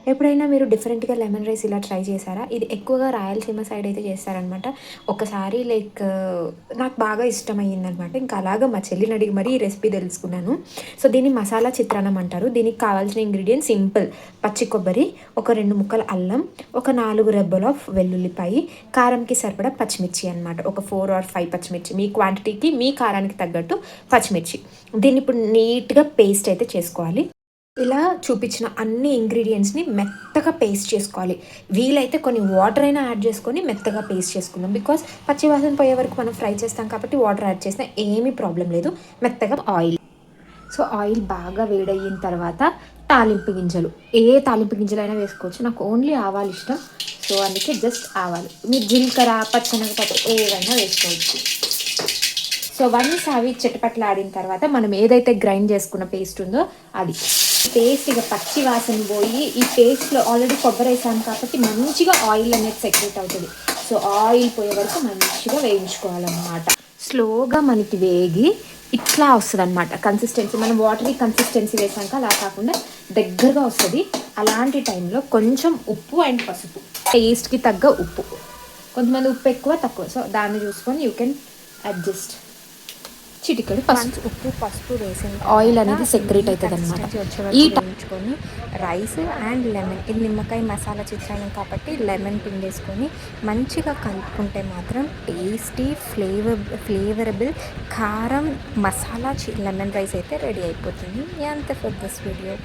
ఎప్పుడైనా మీరు డిఫరెంట్‌గా లెమన్ రైస్ ఇలా ట్రై చేశారా? ఇది ఎక్కువగా రాయలసీమ సైడ్ అయితే చేస్తారనమాట. ఒకసారి నాకు బాగా ఇష్టమయ్యిందనమాట. ఇంకా అలాగా మా చెల్లిని అడిగి మరీ ఈ రెసిపీ తెలుసుకున్నాను. సో, దీన్ని మసాలా చిత్రాన్నం అంటారు. దీనికి కావాల్సిన ఇంగ్రీడియెంట్స్ సింపుల్. పచ్చి కొబ్బరి, ఒక 2 ముక్కల అల్లం, ఒక 4 రెబ్బలు ఆఫ్ వెల్లుల్లిపాయి, కారంకి సరిపడా పచ్చిమిర్చి అనమాట. ఒక 4 ఆర్ 5 పచ్చిమిర్చి. మీ క్వాంటిటీకి, మీ కారానికి తగ్గట్టు పచ్చిమిర్చి. దీన్ని ఇప్పుడు నీట్‌గా పేస్ట్ అయితే చేసుకోవాలి. ఇలా చూపించిన అన్ని ఇంగ్రీడియెంట్స్‌ని మెత్తగా పేస్ట్ చేసుకోవాలి. వీలైతే కొన్ని వాటర్ అయినా యాడ్ చేసుకొని మెత్తగా పేస్ట్ చేసుకుందాం. బికాజ్ పచ్చి వాసన పోయే వరకు మనం ఫ్రై చేస్తాం కాబట్టి వాటర్ యాడ్ చేసినా ఏమీ ప్రాబ్లమ్ లేదు. మెత్తగా ఆయిల్. సో, ఆయిల్ బాగా వేడయిన తర్వాత తాలింపు గింజలు. ఏ తాలింపు గింజలైనా వేసుకోవచ్చు. నాకు ఓన్లీ ఆవాలు ఇష్టం. సో, అందుకే జస్ట్ ఆవాలు. మీరు జీలకర్ర, పచ్చెనగపప్పు ఏవైనా వేసుకోవచ్చు. సో, వన్స్ అవి చిటపటలాడిన తర్వాత మనం ఏదైతే గ్రైండ్ చేసుకున్న పేస్ట్ ఉందో అది. పేస్ట్ ఇక పచ్చి వాసన పోయి ఈ పేస్ట్లో ఆల్రెడీ కొబ్బరి వేసాం కాబట్టి మంచిగా ఆయిల్ అనేది సెక్రేట్ అవుతుంది. సో, ఆయిల్ పోయే వరకు మంచిగా వేయించుకోవాలన్నమాట. స్లోగా మనకి వేగి ఇట్లా వస్తుంది అనమాట కన్సిస్టెన్సీ. మనం వాటరీ కన్సిస్టెన్సీ వేసాక అలా కాకుండా దగ్గరగా వస్తుంది. అలాంటి టైంలో కొంచెం ఉప్పు అండ్ పసుపు, టేస్ట్కి తగ్గ ఉప్పు. కొంతమంది ఉప్పు ఎక్కువ తక్కువ, సో దాన్ని చూసుకొని యూ కెన్ అడ్జస్ట్. చిటికెడు పసుపు, ఉప్పు పసుపు వేసిన ఆయిల్ అనేది సెక్రేట్ అవుతుంది అనమాట. ఈ వేయించుకొని రైస్ అండ్ లెమన్, ఇది నిమ్మకాయ మసాలా చిత్రాన్నం కాబట్టి లెమన్ పిండేసుకొని మంచిగా కలుపుకుంటే మాత్రం టేస్టీ ఫ్లేవరబుల్ కారం మసాలా లెమన్ రైస్ అయితే రెడీ అయిపోతుంది. అంతే ఫర్ దిస్ వీడియో.